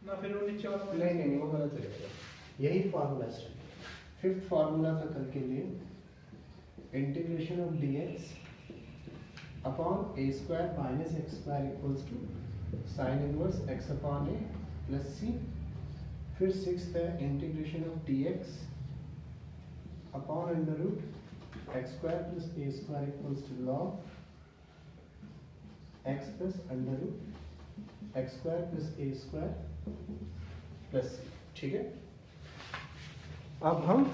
ना फिर वो नीचे वाला नहीं नहीं नहीं, वो गलत हो जाएगा। यही फार्मूला है। फिफ्थ फार्मूला था कल के लिए, integration of dx upon a square minus x square equals to sine inverse x upon a plus c. फिर सिक्स्थ है integration of dx upon under root x square plus a square equals to log x plus under root x square plus a square plus c. ठीक है, अब हम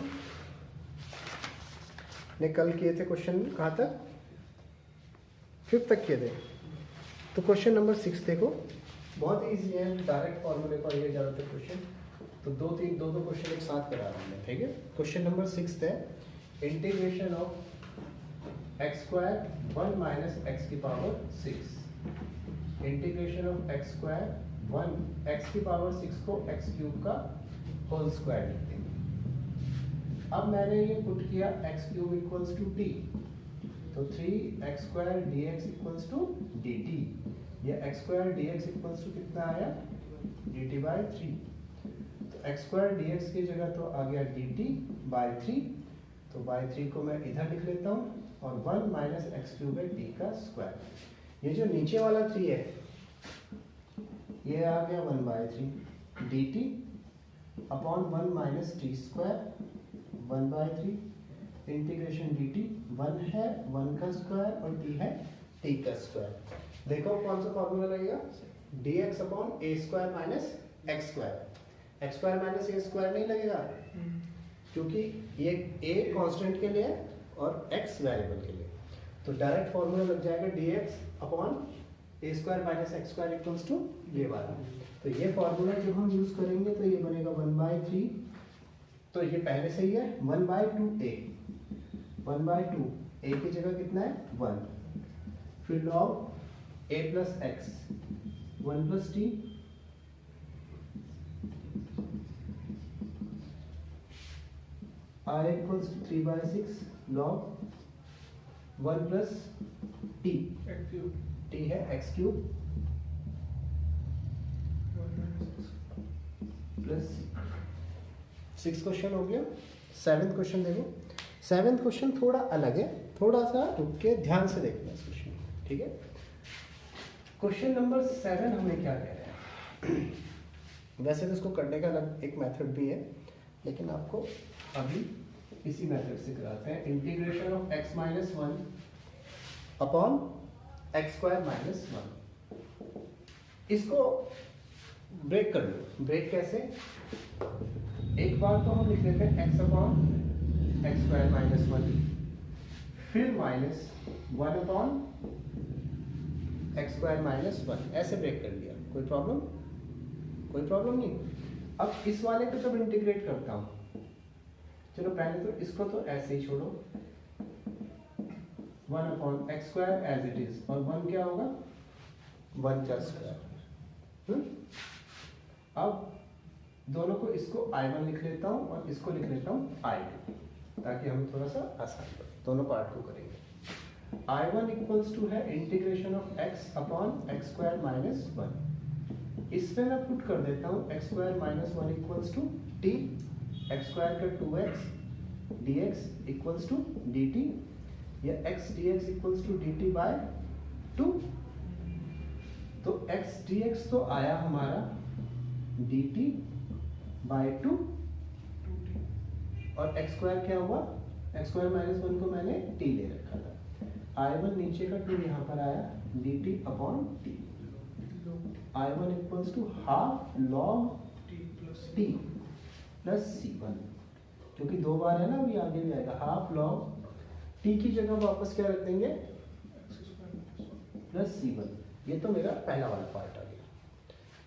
ने कल किए थे क्वेश्चन कहाँ तक, फिफ्थ तक किए थे। तो क्वेश्चन नंबर 6 देखो, बहुत इजी है, डायरेक्ट फॉर्मूले पर ये ज़्यादातर क्वेश्चन। तो दो क्वेश्चन एक साथ करा रहा हूँ मैं। ठीक है, क्वेश्चन नंबर 6 है integration of x square 1 minus x की power 6। Integration of x square 1 x की पावर 6 को एक्स क्यूब का होल स्क्वायर लिखते हैं। अब मैंने ये पुट किया x cube equals to t, तो 3x square d x equals to d t. ये x square d x equals to कितना आया, डी टी बाई 3। तो एक्स स्क्वायर डी एक्स की जगह तो आ गया डी टी बाई 3, तो बाई 3 को मैं इधर लिख लेता हूँ, और 1 माइनस एक्स क्यूब है टी का स्क्वायर। ये जो नीचे वाला 3 है ये आ गया 1 by 3 D t upon 1 minus T square 1 by 3 integration d T. 1 है 1 का स्क्वायर और टी है टी का स्क्वायर। देखो कौन सा फॉर्मूला लगेगा, d x upon a square minus x square. X square minus a square नहीं लगेगा, क्योंकि ये ए कांस्टेंट के लिए है और एक्स वेरिएबल के लिए। तो डायरेक्ट फॉर्मूला लग जाएगा d x upon a square minus x square equals to ये वाला। तो ये फॉर्मूला जब हम यूज करेंगे तो ये बनेगा 1 बाई 3, तो ये पहले से ही है 1 बाई 2 ए, 1 बाई 2 ए की जगह कितना है 1, फिर log a plus x 1 plus t i equals to 3 by 6 log 1 plus t, t है एक्स क्यूब प्लस 6 क्वेश्चन हो गया। 7th क्वेश्चन देखो, 7th क्वेश्चन थोड़ा अलग है, थोड़ा सा रुक के ध्यान से देखना इस क्वेश्चन, ठीक है। क्वेश्चन नंबर 7 हमें क्या कह रहे हैं, वैसे तो इसको करने का अलग एक मेथड भी है, लेकिन आपको अभी इसी मेथड से कराते हैं। Integration of x minus 1 upon x square minus 1। इसको ब्रेक कर लो। ब्रेक कैसे, एक बार तो हम लिख लेते हैं x upon x square minus 1, फिर minus 1 upon x square minus 1, ऐसे ब्रेक कर दिया। कोई प्रॉब्लम, कोई प्रॉब्लम नहीं। अब इस वाले को जब इंटीग्रेट करता हूँ, चलो पहले तो इसको तो ऐसे ही छोड़ो, 1 upon x square as it is, और 1 क्या होगा 1 का स्क्वायर। अब दोनों को, इसको I1 लिख लेता हूँ और इसको लिख लेता हूँ I2, ताकि हमें थोड़ा सा आसान पड़े। दोनों पार्ट को करेंगे। I1 इक्वल्स टू है integration of x upon x square minus 1। इसमें मैं पुट कर देता हूँ x square minus 1 equals to t, x square का 2x dx equals to dt, या x dx equals to dt by 2। तो x dx तो आया हमारा dt बाय 2, और एक्स स्क्वायर क्या हुआ, एक्स स्क्वायर माइनस 1 को मैंने t ले रखा था। I1 नीचे का 2 यहाँ पर आया dt upon t। I1 equals to half log t plus c1, क्योंकि 2 बार है ना, अभी आगे भी आएगा। हाफ लॉग t की जगह वापस क्या रख देंगे प्लस c1। ये तो मेरा पहला वाला पार्ट आ गया।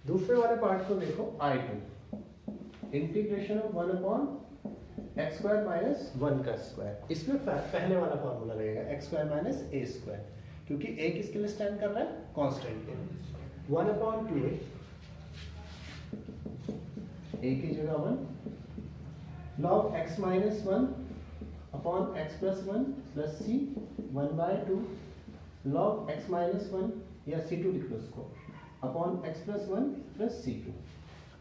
दूसरे वाले पार्ट को देखो, I2 integration of 1 upon x square minus 1 का स्क्वायर। इसमें पहले वाला फॉर्मूला रहेगा x square minus a square, क्योंकि ए किसके लिए स्टैंड कर रहा है, कांस्टेंट के लिए। 1 अपॉन 2 ए की जगह 1 log x minus 1 upon x plus 1 plus c 1 by 2 log x minus 1 या c2 लिख लो उसको upon x plus 1 plus c2।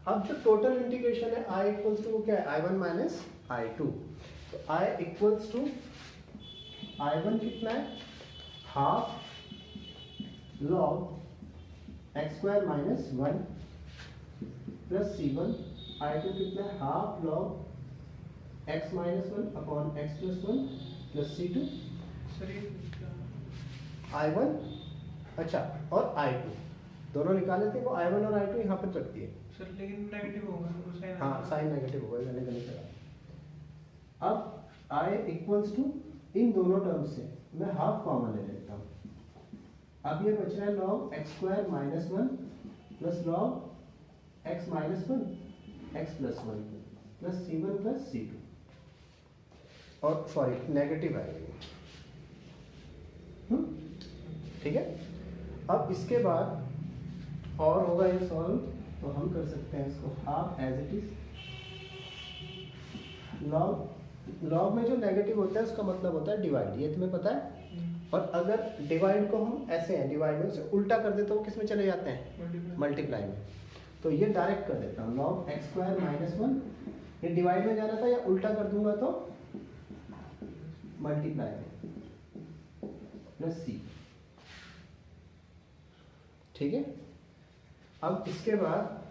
अब जो टोटल इंटीग्रेशन है i इक्वल्स टू वो क्या है i1 माइनस i2, तो i इक्वल्स टू i1 कितना है half log x square minus 1 plus c1, i2 कितना है half log x minus 1 upon x plus 1 plus c2 i1, अच्छा और i2 दोनों निकाले थे, वो i1 और i2 यहाँ पर रख दिए सर, लेकिन नेगेटिव होगा, हाँ साइन नेगेटिव होगा, मैंने गलत करा। अब i इक्वल्स टू इन दोनों टर्म से मैं हाफ कॉमन ले लेता हूँ। अब ये बच रहा है log x square minus 1 plus log x minus 1 x plus 1 plus c1 plus c2, और सॉरी नेगेटिव आएगी, ठीक है। अब इसके बाद और होगा ये सॉल्व, तो हम कर सकते हैं इसको half as it is log में जो नेगेटिव होता है उसका मतलब होता है डिवाइड, ये तुम्हें पता है। और अगर डिवाइड को हम ऐसे हैं, डिवाइड में से उल्टा कर दे तो वो किस में चले जाते हैं मल्टीप्लाई में, तो ये डायरेक्ट कर देता हूँ लॉग एक्स स्क्वायर माइनस 1, ये डिवाइड में जाना था, या उल्टा कर दूंगा तो मल्टीप्लाई में प्लस सी, ठीक है। अब इसके बाद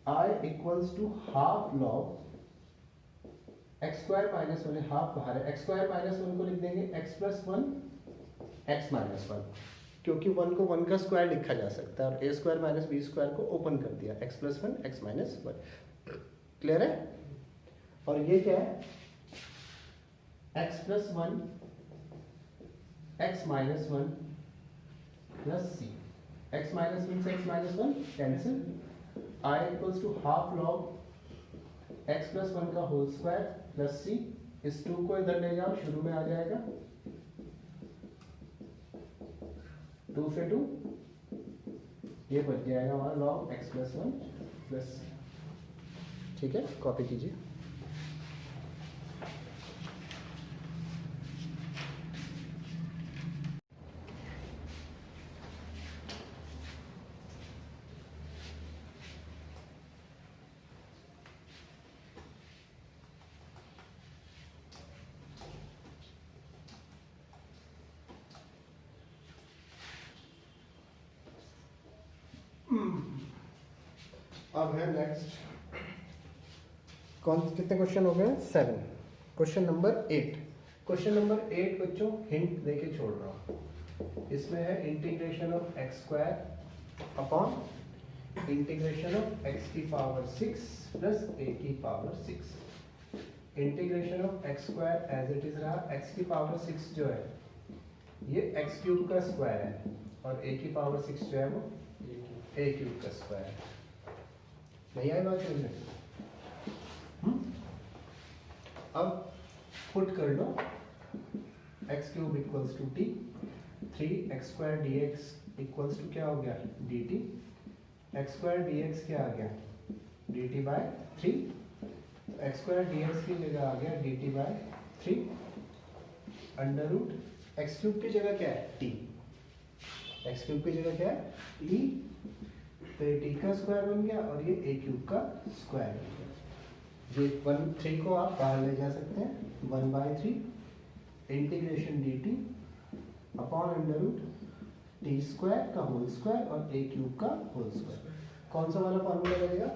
i equals to half log x square minus 1, half बाहर है, एक्स स्क्वायर माइनस 1 को लिख देंगे एक्स प्लस 1 एक्स माइनस 1, क्योंकि 1 को 1 का स्क्वायर लिखा जा सकता है, और a square minus b square को ओपन कर दिया, x plus 1 x minus 1, clear है। और ये क्या है x plus 1 x minus 1 plus c, x minus 1 से x minus 1 cancel, i equals to half log x plus 1 का होल स्क्वायर प्लस c, इस 2 को इधर ले जाओ, शुरू में आ जाएगा 2 से 2, ये बच जाएगा हमारा log x plus 1 plus c, ठीक है। कॉपी कीजिए। अब है नेक्स्ट, कितने क्वेश्चन हो गए 7, क्वेश्चन नंबर 8। क्वेश्चन नंबर 8 बच्चों हिंट देके छोड़ रहा हूँ, इसमें है integration of x square upon integration of x की पावर 6 प्लस ए की power 6। Integration of x square as it is रहा, एक्स की पावर 6 जो है ये एक्स क्यूब का स्क्वायर है, और ए की पावर 6 जो है वो ए क्यूब का स्क्वायर है। नहीं आई बात समझ में? अब पुट कर लो x cube equals to t, 3 x square d x equals to क्या हो गया d t, x square d x क्या आ गया d t by 3, x square d x की जगह आ गया d t by 3, under root x cube की जगह क्या है टी, एक्स क्यूब की जगह क्या है टी, तो ये टी का स्क्वायर बन गया और ये ए क्यूब का स्क्वायर बन गया। ये 1/3 को आप बाहर ले जा सकते हैं, 1/3 integration d t upon under root t square का होल स्क्वायर और ए क्यूब का होल स्क्वायर। कौन सा वाला फॉर्मूला लगेगा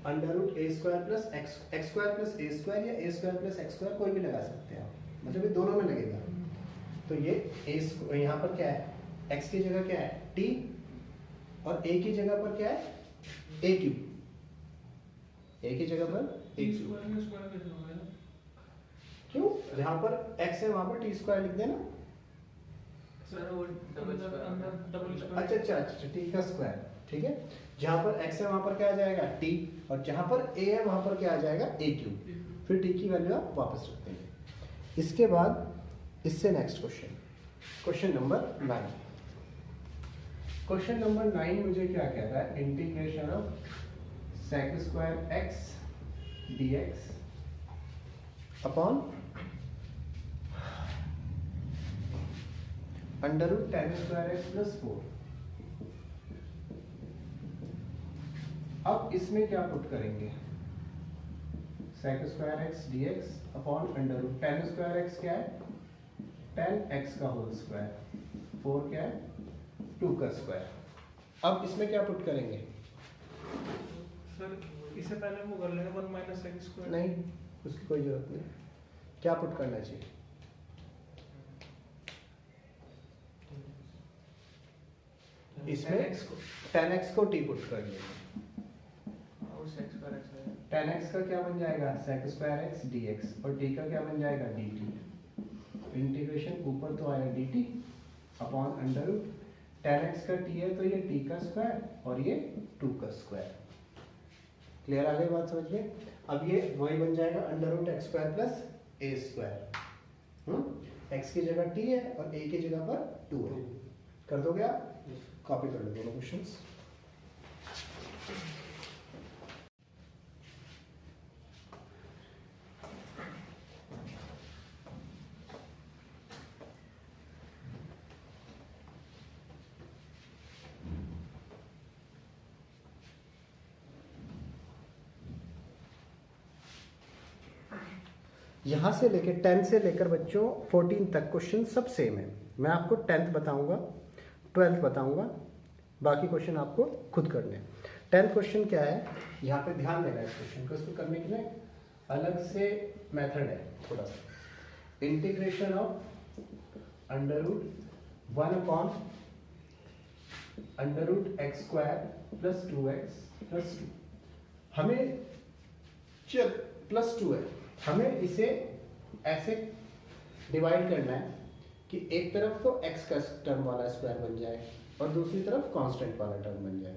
under root a square plus x square plus a square, या a square plus x square, कोई भी लगा सकते हैं आप, मतलब ये दोनों में लगेगा। तो ये ए यहाँ पर क्या है एक्स की जगह क्या है टी, और ए की जगह पर क्या है ए क्यूब, ए की जगह पर ए क्यूब, क्यों जहां पर x है वहां पर टी स्क्वायर लिख देना। अच्छा टी का स्क्वायर, ठीक है। जहां पर x है वहां पर क्या आ जाएगा t, और जहां पर a है वहां पर क्या आ जाएगा a क्यूब, फिर t की वैल्यू आप वापस रख देंगे। इसके बाद इससे next question, question number 9। Question number 9 मुझे क्या कहता है integration of sec square x d x upon under root tan square x plus 4। अब इसमें क्या पुट करेंगे, sec square x d x upon under root tan square x क्या है, टेन एक्स का होल स्क्वायर, 4 क्या है, 2 का स्क्वायर। अब इसमें क्या पुट करेंगे, सर इससे पहले वो कर लेंगे 1 माइनस एक्स स्क्वायर। नहीं उसकी कोई जरूरत नहीं, क्या पुट करना चाहिए, इसमें 10x को t पुट कर लेंगे, 10x का क्या बन जाएगा sec स्क्वायर एक्स dx और t का क्या बन जाएगा dt, इंटीग्रेशन ऊपर तो आया dt upon under root 10x का t है तो ये t का स्क्वायर और ये 2 का स्क्वायर। क्लियर आ गई बात समझ में। अब ये वही बन जाएगा under root x square plus a square, x की जगह t है और a की जगह पर 2 है। कर दोगे आप, कॉपी कर लो दोनों क्वेश्चंस। यहाँ से लेकर 10 से लेकर बच्चों 14 तक क्वेश्चन सब सेम है। मैं आपको 10th बताऊंगा, 12th बताऊंगा, बाकी क्वेश्चन आपको खुद करने हैं। 10th क्वेश्चन क्या है, यहाँ पे ध्यान देना है इस क्वेश्चन को, इसको करने के लिए अलग से मेथड है थोड़ा सा। Integration of under root 1 upon under root x square plus 2x plus 2, हमें चल प्लस 2 है, हमें इसे ऐसे डिवाइड करना है कि एक तरफ तो x का टर्म वाला स्क्वायर बन जाए और दूसरी तरफ कांस्टेंट वाला टर्म बन जाए।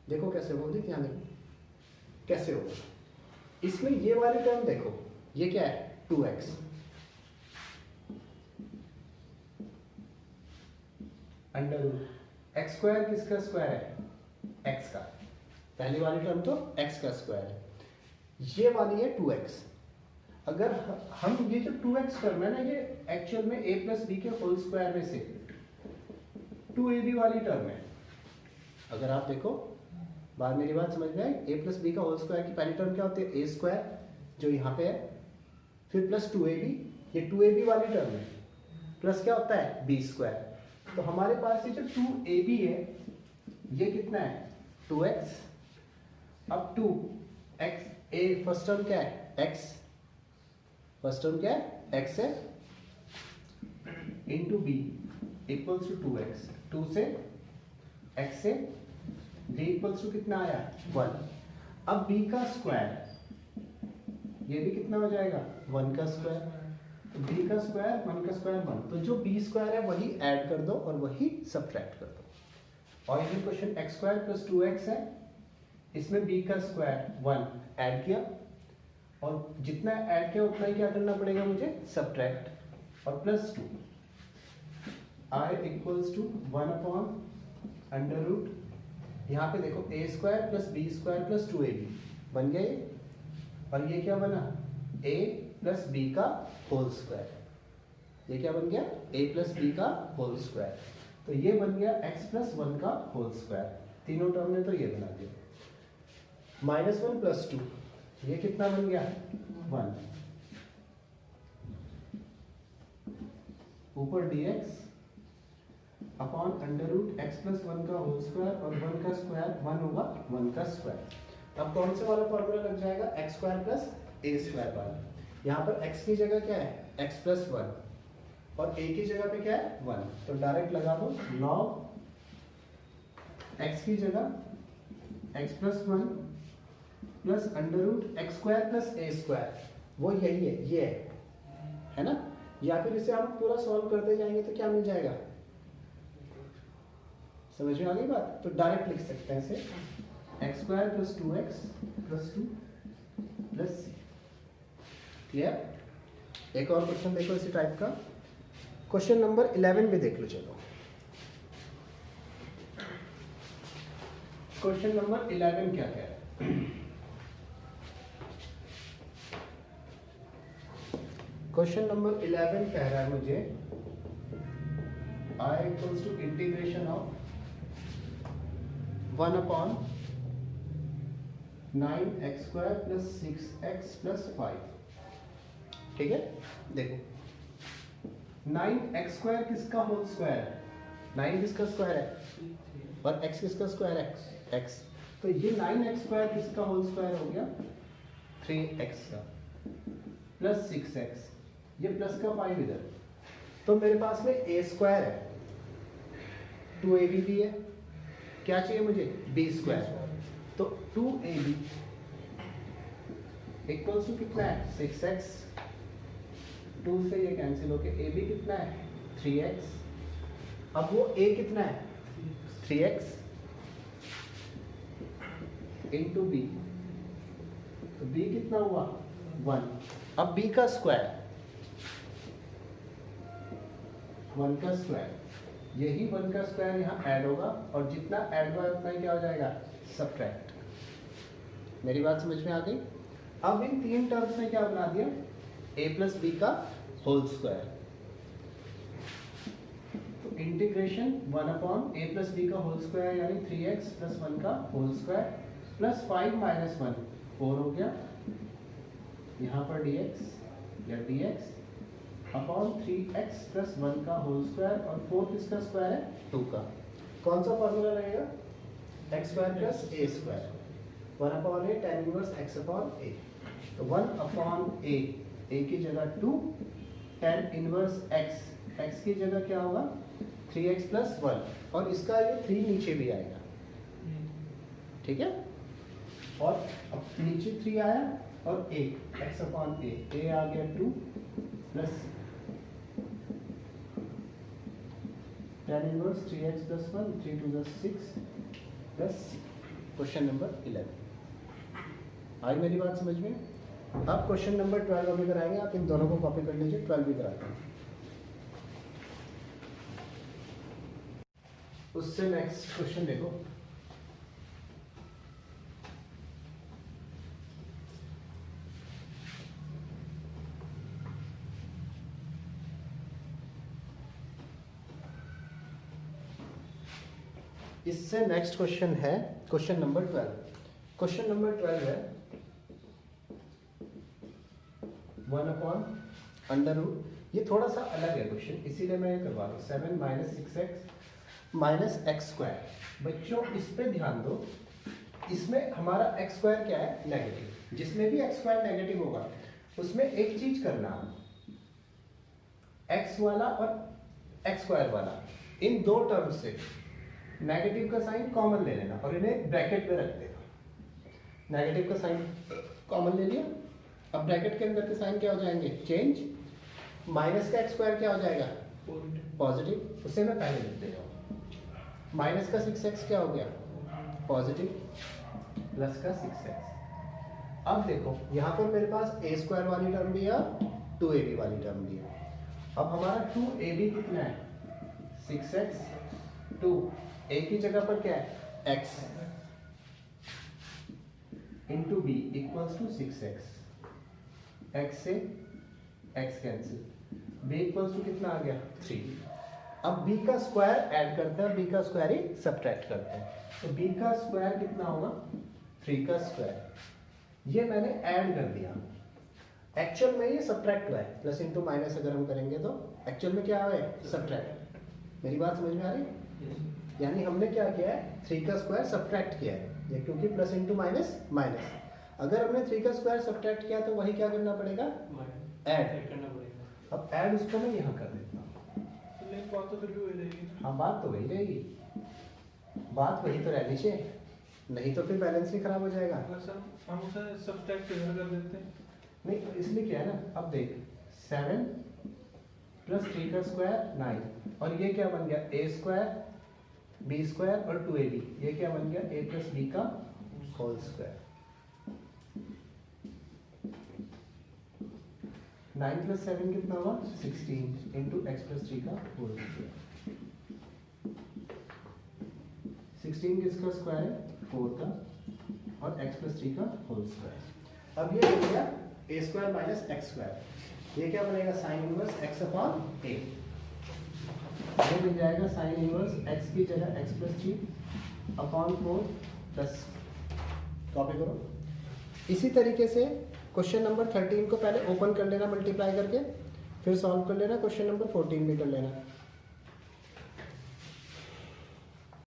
देखो कैसे होगी, ध्यान देखो कैसे होगा। इसमें ये वाली टर्म देखो, ये क्या है 2x, under root x square किसका स्क्वायर है, x का, पहली वाली टर्म तो x का स्क्वायर है, ये वाली है 2x। अगर हम ये जो 2x टर्म है ना, ये एक्चुअल में a प्लस बी के होल स्क्वायर में से 2ab वाली टर्म है। अगर आप देखो, बात मेरी बात समझ में आई, a प्लस बी का होल स्क्वायर की पहली टर्म क्या होती है a स्क्वायर जो यहाँ पे है, फिर प्लस 2ab, ये 2ab वाली टर्म है, प्लस क्या होता है b स्क्वायर। तो हमारे पास ये जो 2ab है ये कितना है 2x, अब 2x, a फर्स्ट टर्म क्या है x, फर्स्ट टर्म क्या है x है, into B equals to 2x, 2 से x से d इक्वल्स टू कितना आया 1। अब b का स्क्वायर, ये भी कितना हो जाएगा 1 का स्क्वायर, b का स्क्वायर 1 का स्क्वायर 1, तो जो b स्क्वायर है वही ऐड कर दो और वही सब्ट्रैक्ट कर दो। और ये question x square plus 2x है, इसमें b का स्क्वायर 1 ऐड किया और जितना ऐड किया उतना ही क्या करना पड़ेगा मुझे सब्ट्रैक्ट, और plus 2 i equals to 1 upon under root, यहाँ पे देखो a square plus b square plus 2ab बन गया ये, और ये क्या बना a प्लस बी का होल स्क्वायर, ये क्या बन गया a प्लस बी का होल स्क्वायर, तो ये बन गया x प्लस 1 का होल स्क्वायर। तीनों टर्म ने तो ये बना दिया। -1 प्लस 2, ये कितना बन गया 1, ऊपर dx upon under root x plus 1 का होल स्क्वायर, और 1 का स्क्वायर 1 होगा 1 का स्क्वायर। अब कौन से वाला फॉर्मूला लग जाएगा x square plus a square वाला। यहाँ पर x की जगह क्या है x प्लस 1 और a की जगह पे क्या है 1, तो डायरेक्ट लगा दो log x की जगह x plus 1 plus under root x square plus a square, वो यही है, ये है ना। या फिर इसे हम पूरा सॉल्व करते जाएंगे तो क्या मिल जाएगा, समझ में आ गई बात। तो डायरेक्ट लिख सकते हैं इसे x square plus 2x plus 2 plus c. Clear. एक और क्वेश्चन देखो इसी टाइप का, क्वेश्चन नंबर 11 भी देख लो। चलो क्वेश्चन नंबर 11 क्या कह रहा है, क्वेश्चन नंबर 11 कह रहा है मुझे I equals to integration of 1 upon 9x² plus 6x plus 5। ठीक है, देखो 9x² किसका होल स्क्वायर है? 9 किसका स्क्वायर है और x किसका स्क्वायर है? x। तो ये 9x² किसका होल स्क्वायर हो गया? 3x का प्लस 6x, ये प्लस का 5 इधर। तो मेरे पास में a² है, 2ab भी है, क्या चाहिए मुझे? b²। तो 2ab इक्वल्स टू कितना है? 6x। 2 से ये कैंसिल होके ab कितना है? 3x। अब वो a कितना है? 3x इंटू b, तो b कितना हुआ? 1। अब b का स्क्वायर, 1 का स्क्वायर, यही 1 का स्क्वायर यहाँ ऐड होगा और जितना ऐड हुआ उतना ही क्या हो जाएगा? सब्ट्रैक्ट। मेरी बात समझ में आ गई? अब इन तीन टर्म्स में क्या बना दिया? a प्लस बी का होल स्क्वायर। तो integration 1 upon a plus b का होल स्क्वायर यानी 3x प्लस 1 का होल स्क्वायर प्लस 5 माइनस 1 4 हो गया, यहाँ पर dx या dx अपॉन 3x प्लस 1 का होल स्क्वायर और 4 किसका स्क्वायर है? 2 का। कौन सा फॉर्मूला लगेगा? x² plus a², 1 upon a tan inverse x upon a। तो 1 अपॉन a की जगह 2 tan इनवर्स x की जगह क्या होगा? 3x प्लस 1 और इसका ये 3 नीचे भी आएगा। ठीक है, और अब नीचे 3 आया और a x अपॉन a आ गया 2 plus tan inverse 3x plus 1, 3 2 6 plus question number 11। आई मेरी बात समझ में? अब क्वेश्चन नंबर 12 अभी कराएंगे, आप इन दोनों को कॉपी कर लीजिए, 12 भी कराते हैं। उससे नेक्स्ट क्वेश्चन देखो, इससे नेक्स्ट क्वेश्चन है क्वेश्चन नंबर 12। क्वेश्चन नंबर 12 है 1 अपॉन अंडर रूट। ये थोड़ा सा अलग है क्वेश्चन, इसीलिए मैं ये करवा रहा हूँ। 7 माइनस 6x माइनस x²। बच्चों इस पे ध्यान दो, इसमें हमारा x² क्या है? नेगेटिव। जिसमें भी x² नेगेटिव होगा उसमें एक चीज करना, x वाला और x² वाला, इन दो टर्म से नेगेटिव का साइन कॉमन ले लेना और इन्हें ब्रैकेट में रख देना। नेगेटिव का साइन कॉमन ले लिया, अब ब्रैकेट के अंदर के साइन क्या हो जाएंगे? चेंज। माइनस का x² क्या हो जाएगा? पॉजिटिव। उसे मैं पहले लिख देता हूँ। माइनस का 6x क्या हो गया? पॉजिटिव। प्लस का 6x। अब देखो यहाँ पर मेरे पास a² वाली टर्म भी है, 2ab वाली टर्म भी है। अब हमारा 2ab कितना है? 6x। 2 a की जगह पर क्या है? x into b equals to 6x। x से x cancel, b equals to कितना आ गया? 3। अब b का स्क्वायर ऐड करते हैं, b का स्क्वायर ही सब्ट्रैक्ट करते हैं। तो b का स्क्वायर कितना होगा? 3 का स्क्वायर। ये मैंने ऐड कर दिया, एक्चुअल में ये सब्ट्रैक्ट हुआ है। प्लस इंटू माइनस अगर हम करेंगे तो एक्चुअल में क्या हुआ है? सब्ट्रैक्ट। मेरी बात समझ में आ रही है? यानी हमने क्या किया है? 3 का स्क्वायर सब्ट्रैक्ट किया है, ये क्योंकि प्लस इंटू माइनस माइनस। अगर हमने 3 का स्क्वायर सब्ट्रैक्ट किया तो वही क्या करना पड़ेगा? ऐड करना पड़ेगा। अब ऐड उसको मैं यहाँ कर देता हूँ। बात तो फिर भी वही रहेगी। हाँ, बात तो वही रहेगी, बात वही तो रहनी चाहिए, नहीं तो फिर बैलेंस ही खराब हो जाएगा। हम उसे सब्ट्रैक्ट इधर कर देते हैं। नहीं, तो इसलिए क्या है ना, अब देख 7 प्लस 3 का स्क्वायर 9 और ये क्या बन गया? a² b² और 2ab। ये क्या बन गया? a प्लस b का होल स्क्वायर। 9 प्लस 7 कितना हुआ? 16 इंटू x प्लस 3 का होल स्क्वायर। 16 किसका स्क्वायर है? 4 का और x प्लस 3 का होल स्क्वायर। अब ये हो गया a² माइनस x²। ये क्या बनेगा? Sign inverse x upon a। ये मिल जाएगा साइन इनवर्स x की जगह x plus 3 upon 4 plus, copy करो, इसी तरीके से क्वेश्चन नंबर 13 को पहले ओपन कर लेना मल्टीप्लाई करके, फिर सॉल्व कर लेना, क्वेश्चन नंबर 14 भी कर लेना।